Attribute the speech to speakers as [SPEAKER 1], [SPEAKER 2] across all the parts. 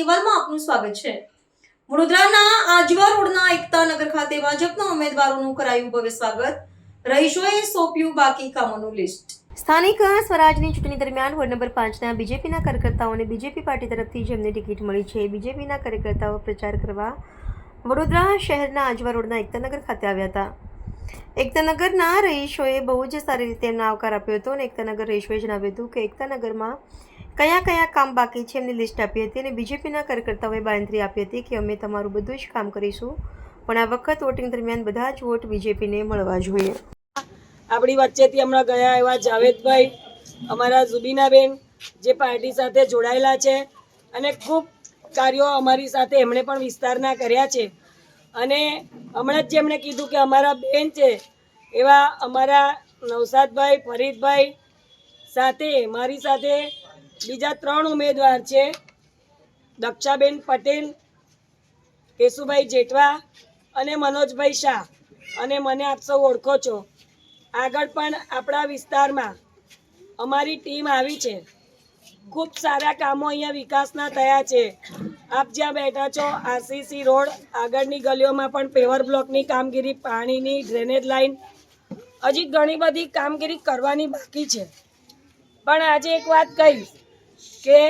[SPEAKER 1] અહેવાલમાં આપનું સ્વાગત છે। વડોદરાના આજવા રોડના એકતા નગર ખાતે ભાજપના ઉમેદવારોનું કરાયું ભવ્ય સ્વાગત। રહીશોએ સોંપ્યું બાકી કામોનું લિસ્ટ। સ્થાનિક સ્વરાજની ચૂંટણી દરમિયાન વોર્ડ નંબર 5ના બીજેપીના કાર્યકર્તાઓને બીજેપી પાર્ટી તરફથી જેમને ટિકિટ મળી છે, બીજેપીના કાર્યકર્તાઓ પ્રચાર કરવા વડોદરા શહેરના આજવા રોડના એકતાનગર ખાતે આવ્યા હતા। એકતાનગરના રહીશોએ બહુ જ સારી રીતે એમનો આવકાર આપ્યો હતો અને એકતાનગર રહીશોએ જણાવ્યું હતું કે એકતાનગરમાં કયા કયા કામ બાકી છે એમની લિસ્ટ આપી હતી અને બીજેપીના કાર્યકર્તાઓએ બાંયધરી આપી હતી કે અમે તમારું બધું જ કામ કરીશું, પણ આ વખત વોટિંગ દરમિયાન બધા જ વોટ બીજેપીને મળવા જોઈએ।
[SPEAKER 2] આપણી વચ્ચેથી હમણાં ગયા એવા જાવેદભાઈ, અમારા ઝુબીનાબેન જે પાર્ટી સાથે જોડાયેલા છે અને ખૂબ કાર્યો અમારી સાથે એમણે પણ વિસ્તારના કર્યા છે। અને હમણાં જ જેમણે કીધું કે અમારા બેન છે એવા અમારા નવસાદભાઈ, ફરીદભાઈ સાથે મારી સાથે બીજા 3 ઉમેદવાર છે, દક્ષાબેન પટેલ, કેશુભાઈ જેઠવા અને મનોજભાઈ શાહ। અને મને આપ સૌ ઓળખો છો। આગળ પણ આપણા વિસ્તારમાં અમારી ટીમ આવી છે, ખૂબ સારા કામો અહીંયા વિકાસના થયા છે। આપ જ્યાં બેઠા છો આરસીસી રોડ આગળની ગલીઓમાં પણ પેવર બ્લોકની કામગીરી, પાણીની ડ્રેનેજ લાઈન, હજી ઘણી બધી કામગીરી કરવાની બાકી છે। પણ આજે એક વાત કહીશ કે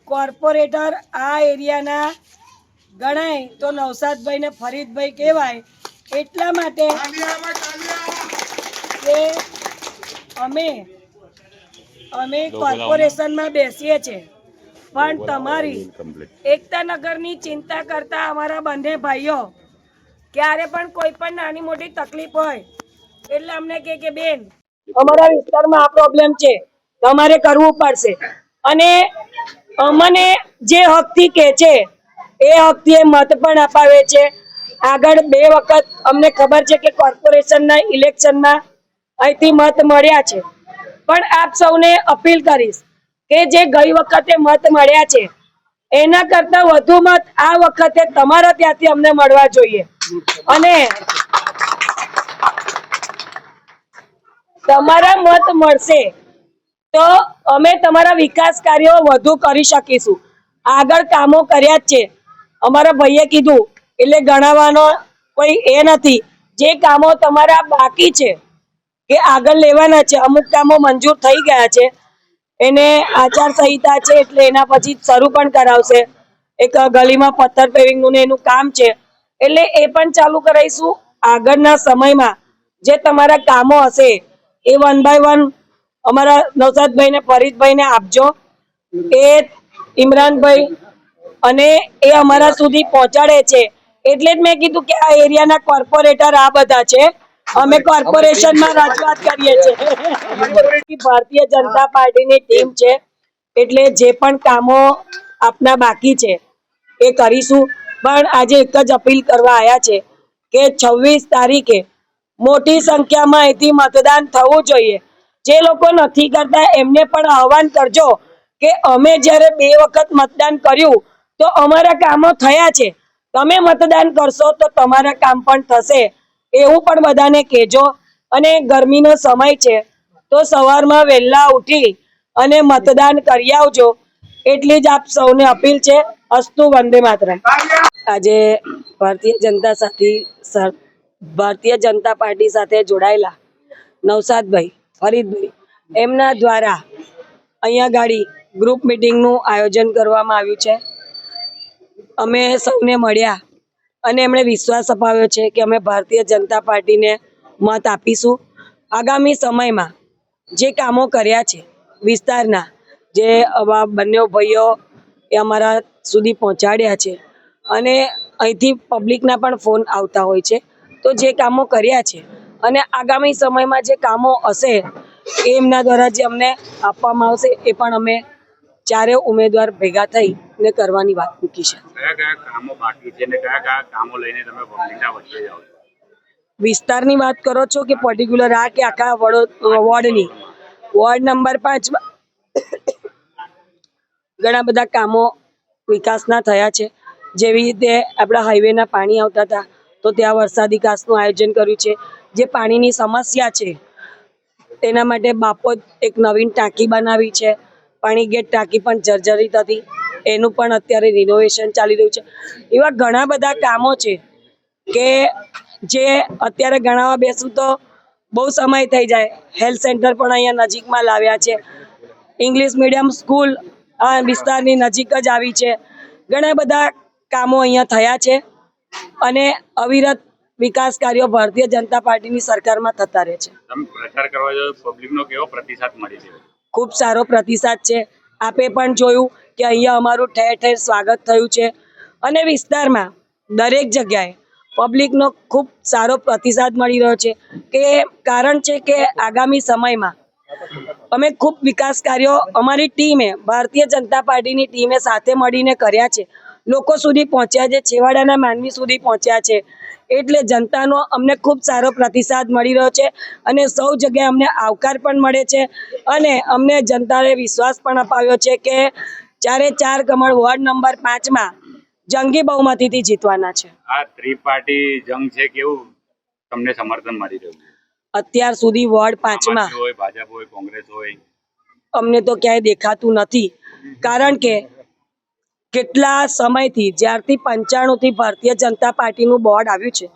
[SPEAKER 2] કોર્પોરેટર આ એરિયાના ગણાય તો નવસાદભાઈ ને ફરીદભાઈ કહેવાય, એટલા માટે કે અમે કોર્પોરેશનમાં બેસીએ છીએ, પણ તમારી એકતાનગરની ચિંતા કરતા અમારા બંને ભાઈઓ ક્યારે પણ કોઈ પણ નાની મોટી તકલીફ હોય એટલે અમને કે બેન અમારા વિસ્તારમાં આ પ્રોબ્લેમ છે, તમારે કરવું પડશે। અને અમને જે હકથી કે છે એ હકથી એ મત પણ અપાવે છે। આગળ 2 વખત અમને ખબર છે કે કોર્પોરેશનના ઇલેક્શનમાં અહીંથી મત મળ્યા છે, પણ આપ સૌને અપીલ કરીશ કે જે ગઈ વખતે મત મળ્યા છે એના કરતા વધુ મત આ વખતે તમારા ત્યાંથી અમને મળવા જોઈએ। અને તમારા મત મળશે તો અમે તમારા વિકાસ કાર્યો વધુ કરી શકીશું। આગળ કામો કર્યા જ છે, અમારા ભાઈએ કીધું એટલે ગણાવવાનો કોઈ એ નથી। જે કામો તમારા બાકી છે કે આગળ લેવાના છે, અમુક કામો મંજૂર થઈ ગયા છે, એને આચાર સંહિતા છે એટલે એના પછી શરૂ પણ કરાવશે। એક ગલીમાં પથ્થર પેવિંગનું ને એનું કામ છે એટલે એ પણ ચાલુ કરાવીશું। આગળના સમયમાં જે તમારા કામો હશે એ 1 by 1 અમારા નવસાદભાઈ ને ફરીદભાઈ ને આપજો, એ ઇમરાનભાઈ અને એ અમારા સુધી પહોંચાડે છે। એટલે જ મેં કીધું કે આ એરિયાના કોર્પોરેટર આ બધા છે, અમે કોર્પોરેશનમાં રજૂઆત કરીએ છીએ। ભારતીય જનતા પાર્ટીની ટીમ છે એટલે જે પણ કામો આપના બાકી છે એ કરીશું। પણ આજે એક જ અપીલ કરવા આવ્યા છે કે 26 તારીખે મોટી સંખ્યામાં અહીંથી મતદાન થવું જોઈએ। જે લોકો નથી કરતા એમને પણ આહવાન કરજો કે અમે જ્યારે 2 વખત મતદાન કર્યું તો અમારા કામો થયા છે, તમે મતદાન કરશો તો તમારા કામ પણ થશે, એવું પણ બધાને કહેજો। અને ગરમીનો સમય છે તો સવારમાં વહેલા ઉઠી અને મતદાન કરી આવજો, એટલી જ આપ સૌને અપીલ છે। અસ્તુ વંદે માતરમ। આજે ભારતીય જનતા પાર્ટી સાથે જોડાયેલા નવસાદભાઈ, ફરીદભાઈ એમના દ્વારા અહીંયા ગાડી ગ્રુપ મીટિંગનું આયોજન કરવામાં આવ્યું છે। અમે સૌને મળ્યા અને એમણે વિશ્વાસ અપાવ્યો છે કે અમે ભારતીય જનતા પાર્ટીને મત આપીશું। આગામી સમયમાં જે કામો કર્યા છે વિસ્તારના, જે બંને ભાઈઓ એ અમારા સુધી પહોંચાડ્યા છે અને અહીંથી પબ્લિકના પણ ફોન આવતા હોય છે, તો જે કામો કર્યા છે અને આગામી સમયમાં જે કામો હશે એ એમના દ્વારા જે અમને આપવામાં આવશે એ પણ અમે 4 ઉમેદવાર ભેગા થઈને કરવાની વાત મૂકી છે।
[SPEAKER 3] કયા કયા કામો બાકી છે અને કયા કયા કામો લઈને તમે પબ્લિકના વચ્ચે જાઓ છો?
[SPEAKER 2] વિસ્તારની વાત કરો છો કે પર્ટિક્યુલર આ કે આખા વોર્ડની? વોર્ડ નંબર 5 ઘણા બધા કામો વિકાસના થયા છે। જેવી રીતે આપણા હાઈવેના પાણી આવતા હતા તો ત્યાં વરસાદી કાસનું આયોજન કર્યું છે। જે પાણીની સમસ્યા છે તેના માટે બાપોદ એક નવીન ટાંકી બનાવી છે, પાણી ગેટ ટાંકી પણ જર્જરિત હતી એનું પણ અત્યારે રિનોવેશન ચાલી રહ્યું છે. એવા ઘણા બધા કામો છે કે જે અત્યારે ગણાવવા બેસું તો બહુ સમય થઈ જાય. હેલ્થ સેન્ટર પણ અહીંયા નજીકમાં લાવ્યા છે. ઇંગ્લિશ મીડિયમ સ્કૂલ આ વિસ્તારની નજીક જ આવી છે. ઘણા બધા કામો અહીંયા થયા છે અને અવિરત વિકાસ કાર્યો ભારતીય જનતા પાર્ટીની સરકારમાં થતા રહે છે.
[SPEAKER 3] તમે પ્રચાર કરવા જાઓ પબ્લિકનો કેવો પ્રતિસાદ મળી રહ્યો?
[SPEAKER 2] ખૂબ સારો પ્રતિસાદ છે. આપે પણ જોયું કે અહીંયા અમારું ઠેર ઠેર સ્વાગત થયું છે અને વિસ્તારમાં દરેક જગ્યાએ પબ્લિકનો ખૂબ સારો પ્રતિસાદ મળી રહ્યો છે કે કારણ છે કે આગામી સમયમાં અમે ખૂબ વિકાસ કાર્યો અમારી ટીમે ભારતીય જનતા પાર્ટીની ટીમે સાથે મળીને કર્યા છે. લોકો સુધી પહોંચ્યા છે, છેવાડાના માનવી સુધી પહોંચ્યા છે. એટલે જનતાનો અમને ખૂબ સારો પ્રતિસાદ મળી રહ્યો છે અને સૌ જગ્યાએ અમને આવકાર પણ મળે છે અને અમને જનતાએ વિશ્વાસ પણ અપાવ્યો છે કે 4 કમળ વોર્ડ નંબર 5માં જંગી બહુમતીથી જીતવાના છે.
[SPEAKER 3] આ ત્રિપાર્ટી જંગ છે, કેવું તમને સમર્થન મળી રહ્યું?
[SPEAKER 2] અત્યાર સુધી વોર્ડ 5માં
[SPEAKER 3] હોય, ભાજપ હોય, કોંગ્રેસ હોય,
[SPEAKER 2] અમને તો ક્યાંય દેખાતું નથી. કારણ કે કેટલા સમયથી જ્યારથી 95 થી ભારતીય જનતા પાર્ટીનું બોર્ડ આવ્યું છે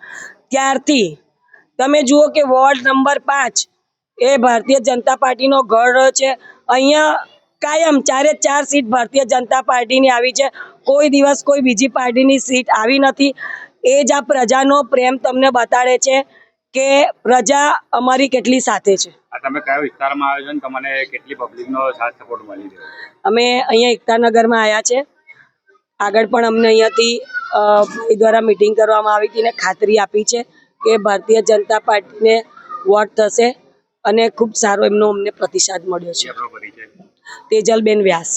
[SPEAKER 2] ત્યારથી તમે જુઓ કે વોર્ડ નંબર 5 એ ભારતીય જનતા પાર્ટીનો ગઢ રહ્યો છે. અહીંયા કાયમ 4 સીટ ભારતીય જનતા પાર્ટીની આવી છે. કોઈ દિવસ કોઈ બીજી પાર્ટીની સીટ આવી નથી. એ જ આ પ્રજાનો પ્રેમ તમને બતાડે છે કે પ્રજા અમારી કેટલી સાથે છે.
[SPEAKER 3] આ તમે કયા વિસ્તારમાં આવ્યો છો ને તમને કેટલી પબ્લિકનો સાથ સપોર્ટ મળી રહ્યો?
[SPEAKER 2] અમે અહીંયા એકતાનગરમાં આવ્યા છે. આગળ પણ અમને અહીંયાથી ભાઈ દ્વારા મિટિંગ કરવામાં આવી હતી ને ખાતરી આપી છે કે ભારતીય જનતા પાર્ટીને વોટ થશે અને ખૂબ સારો એમનો અમને પ્રતિસાદ મળ્યો છે.
[SPEAKER 3] આપણો પરિચય?
[SPEAKER 2] તેજલબેન વ્યાસ.